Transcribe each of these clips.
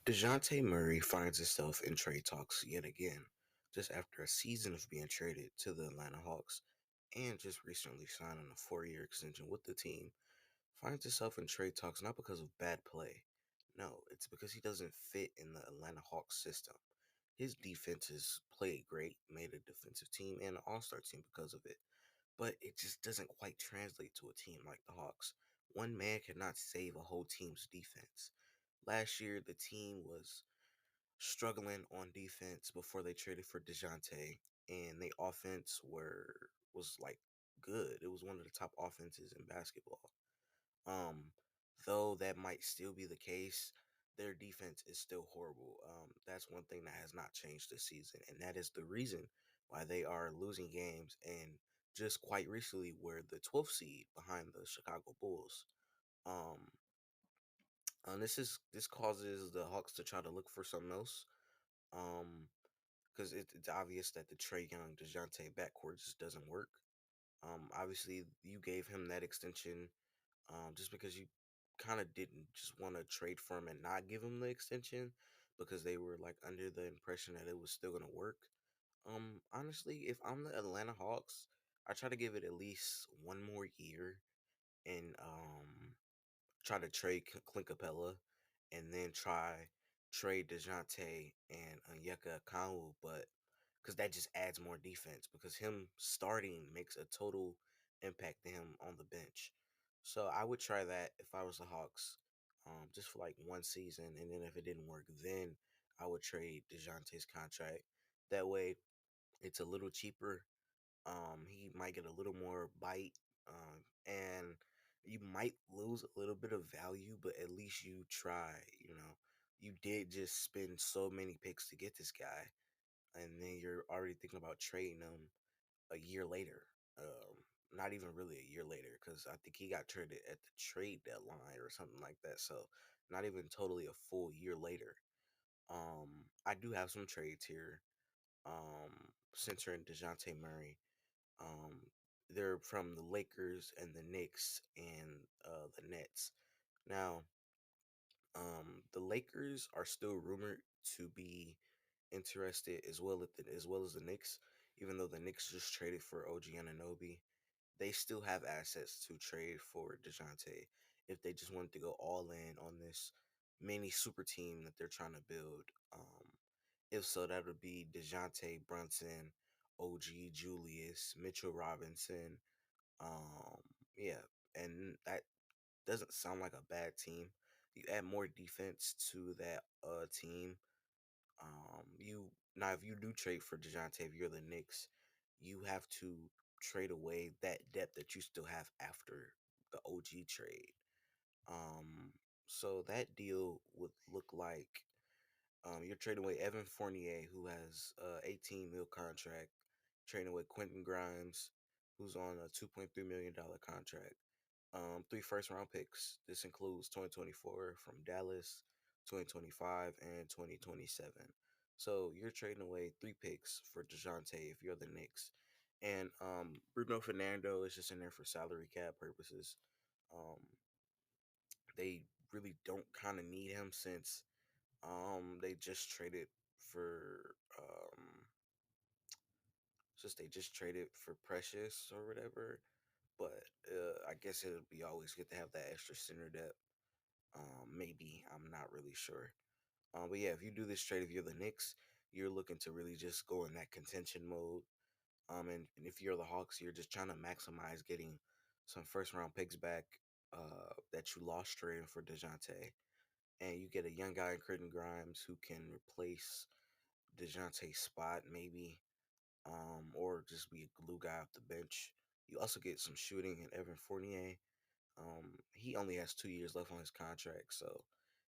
Dejounte Murray finds himself in trade talks yet again, just after a season of being traded to the Atlanta Hawks and just recently signing a 4-year extension with the team. Finds himself in trade talks not because of bad play. No, it's because he doesn't fit in the Atlanta Hawks system. His defenses played great, made a defensive team and an all-star team because of it, but it just doesn't quite translate to a team like the Hawks. One man cannot save a whole team's defense. Last year, the team was struggling on defense before they traded for Dejounte, and the offense was like good. It was one of the top offenses in basketball. Um, though that might still be the case, their defense is still horrible. That's one thing that has not changed this season, and that is the reason why they are losing games and just quite recently were the 12th seed behind the Chicago Bulls. Um, this causes the Hawks to try to look for something else. Um, because it's obvious that the Trey Young Dejounte backcourt just doesn't work. Obviously you gave him that extension, just because you kind of didn't just want to trade for him and not give him the extension because they were like under the impression that it was still gonna work. Honestly, if I'm the Atlanta Hawks, I try to give it at least one more year and try to trade Clint Capella and then try trade Dejounte and Onyeka Okongwu, but because that just adds more defense because him starting makes a total impact to him on the bench. So I would try that if I was the Hawks, just for like one season, and then if it didn't work, then I would trade Dejounte's contract. That way, it's a little cheaper. He might get a little more bite, and you might lose a little bit of value, but at least you try. You did just spend so many picks to get this guy, and then you're already thinking about trading him a year later. Not even really a year later, because I think he got traded at the trade deadline or something like that. So not even totally a full year later. I do have some trades here. Centering Dejounte Murray. Um, they're from the Lakers and the Knicks and the Nets. Now, the Lakers are still rumored to be interested as well as the Knicks, even though the Knicks just traded for OG Anunoby. They still have assets to trade for DeJounte if they just wanted to go all in on this mini super team that they're trying to build. If so, that would be DeJounte Brunson, OG Julius, Mitchell Robinson. Yeah, and that doesn't sound like a bad team. You add more defense to that team. You now if you do trade for Dejounte, if you're the Knicks, you have to trade away that depth that you still have after the OG trade. So that deal would look like you're trading away Evan Fournier, who has 18 mil contract, trading away Quentin Grimes, who's on a $2.3 million contract. Three first round picks. This includes 2024 from Dallas, 2025, and 2027. So you're trading away three picks for DeJounte if you're the Knicks. And Bruno Fernando is just in there for salary cap purposes. Um, they really don't kind of need him they just traded for they just traded for Precious or whatever. But I guess it'll be always good to have that extra center depth. Maybe I'm not really sure. But yeah, if you do this trade, if you're the Knicks, you're looking to really just go in that contention mode. And if you're the Hawks, you're just trying to maximize getting some first round picks back that you lost trading for Dejounte, and you get a young guy in Quentin Grimes who can replace Dejounte's spot maybe, or just be a glue guy off the bench. You also get some shooting in Evan Fournier. He only has 2 years left on his contract, so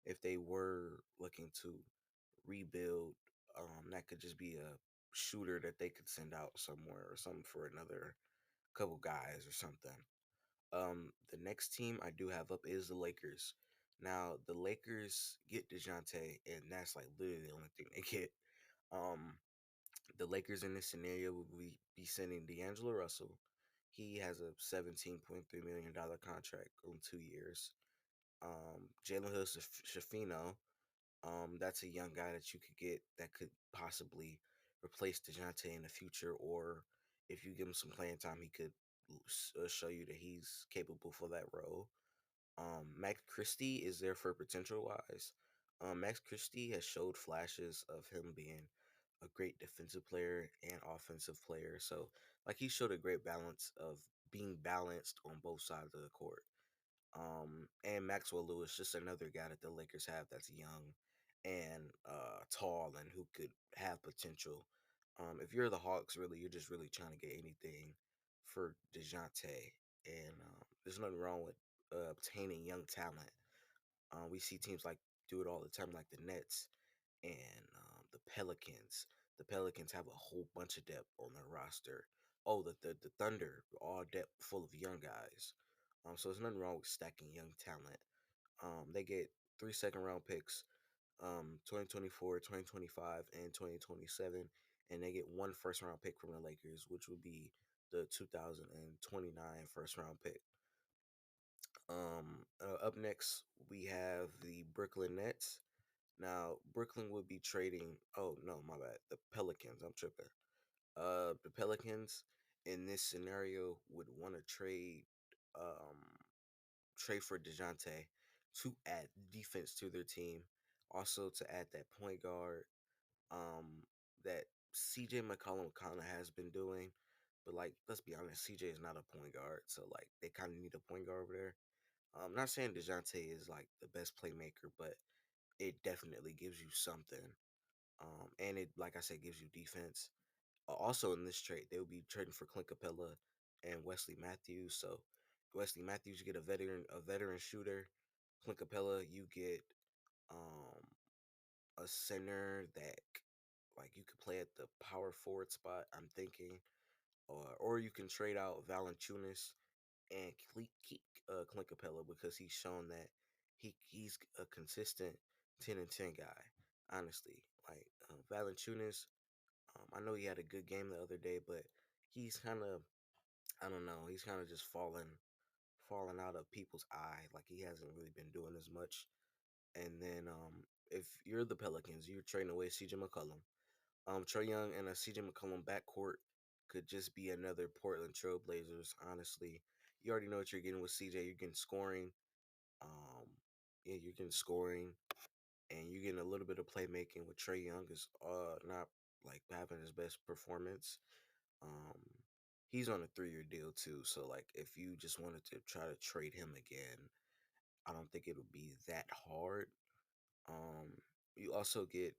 if they were looking to rebuild, that could just be a shooter that they could send out somewhere or something for another couple guys or something. The next team I do have up is the Lakers. Now the Lakers get Dejounte, and that's like literally the only thing they get. Um, the Lakers in this scenario would be sending D'Angelo Russell. He has a $17.3 million contract on 2 years. Jalen Hood Shafino, That's a young guy that you could get that could possibly replace Dejounte in the future, or if you give him some playing time, he could show you that he's capable for that role. Max Christie is there for potential wise. Max Christie has showed flashes of him being a great defensive player and offensive player. So, like, he showed a great balance of being balanced on both sides of the court. And Maxwell Lewis, just another guy that the Lakers have that's young and tall and who could have potential. If you're the Hawks, really, you're just really trying to get anything for Dejounte, and there's nothing wrong with obtaining young talent. We see teams like do it all the time, like the Nets and the Pelicans. The Pelicans have a whole bunch of depth on their roster. Oh, the Thunder, all depth, full of young guys. So there's nothing wrong with stacking young talent. They get 3 second round picks, 2024, 2025, and 2027, and they get one first round pick from the Lakers, which would be the 2029 first round pick. Up next, we have the Brooklyn Nets. Now, Brooklyn would be trading. Oh no, my bad. The Pelicans. I'm tripping. The Pelicans in this scenario would want to um, trade for Dejounte to add defense to their team, also to add that point guard um, that CJ McCollum kind of has been doing. But like, let's be honest, CJ is not a point guard, so like they kind of need a point guard over there. I'm not saying Dejounte is like the best playmaker, but it definitely gives you something. And it, like I said, gives you defense. Also in this trade, they will be trading for Clint Capella and Wesley Matthews. So Wesley Matthews, you get a veteran shooter. Clint Capella, you get um a center that like you could play at the power forward spot. I'm thinking, or you can trade out Valanciunas and keep Clint Capella because he's shown that he's a consistent 10 and 10 guy. Honestly, like Valanciunas, I know he had a good game the other day, but he's kind of, I don't know, he's kind of just falling out of people's eye. Like he hasn't really been doing as much. And then if you're the Pelicans, you're trading away CJ McCollum. Trey Young and a CJ McCollum backcourt could just be another Portland Trailblazers. Honestly, you already know what you're getting with CJ. You're getting scoring. Um, yeah, you're getting scoring, and you're getting a little bit of playmaking with Trey Young is not like having his best performance. Um, he's on a 3-year deal too, so like if you just wanted to try to trade him again, I don't think it would be that hard. Um, you also get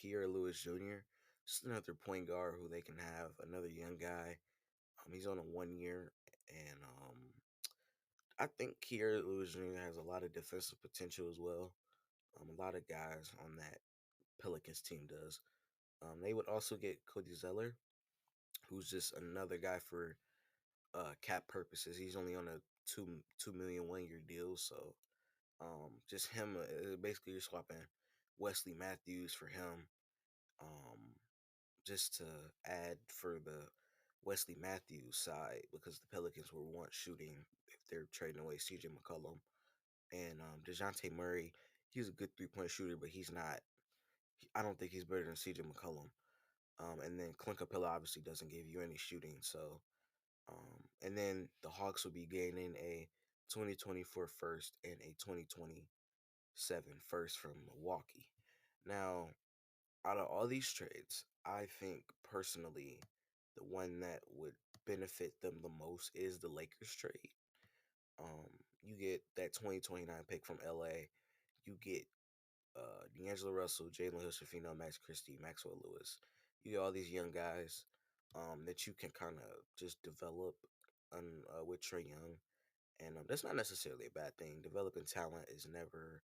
Kiera Lewis Jr., just another point guard who they can have, another young guy. He's on a 1 year, and I think Kiera Lewis Jr. has a lot of defensive potential as well. A lot of guys on that Pelicans team does. They would also get Cody Zeller, who's just another guy for cap purposes. He's only on a two million 1 year deal, so just him. Basically, you're swapping Wesley Matthews for him, um, just to add for the Wesley Matthews side because the Pelicans were once shooting if they're trading away CJ McCollum and Dejounte Murray. He's a good 3 point shooter, but he's not. I don't think he's better than CJ McCollum. And then Clint Capella obviously doesn't give you any shooting, so. And then the Hawks will be gaining a 2024 first and a 2027 first from Milwaukee. Now, out of all these trades, I think personally the one that would benefit them the most is the Lakers trade. You get that 2029 pick from LA. You get D'Angelo Russell, Jalen Hood-Schifino, Max Christie, Maxwell Lewis. You get all these young guys that you can kind of just develop with Trey Young, and that's not necessarily a bad thing. Developing talent is never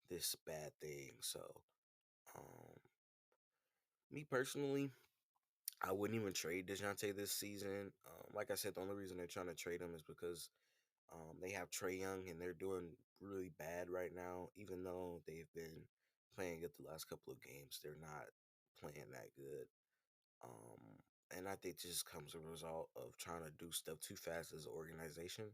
this bad thing. So, um, me personally, I wouldn't even trade Dejounte this season. Like I said, the only reason they're trying to trade him is because they have Trey Young and they're doing really bad right now. Even though they've been playing good the last couple of games, they're not playing that good. And I think this just comes as a result of trying to do stuff too fast as an organization.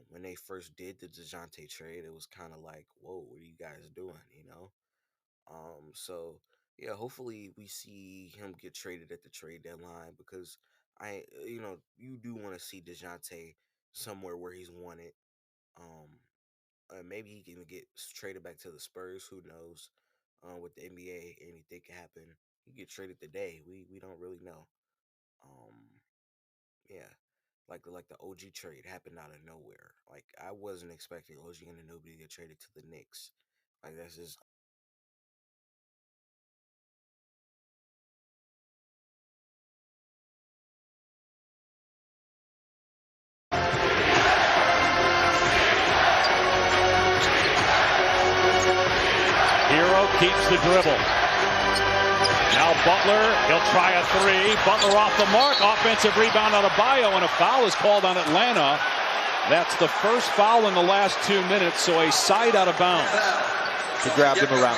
When they first did the Dejounte trade, it was kind of like, whoa, what are you guys doing? You know? So yeah, hopefully we see him get traded at the trade deadline because you do want to see Dejounte somewhere where he's wanted. Um, Maybe he can get traded back to the Spurs. Who knows? With the NBA, anything can happen. He get traded today. We don't really know. Um, yeah, like the OG trade happened out of nowhere. Like I wasn't expecting OG and nobody to get traded to the Knicks. Like that's just Hero keeps the dribble. Now Butler, he'll try a three. Butler off the mark. Offensive rebound on Adebayo, and a foul is called on Atlanta. That's the first foul in the last 2 minutes, so a side out of bounds. He grabbed him around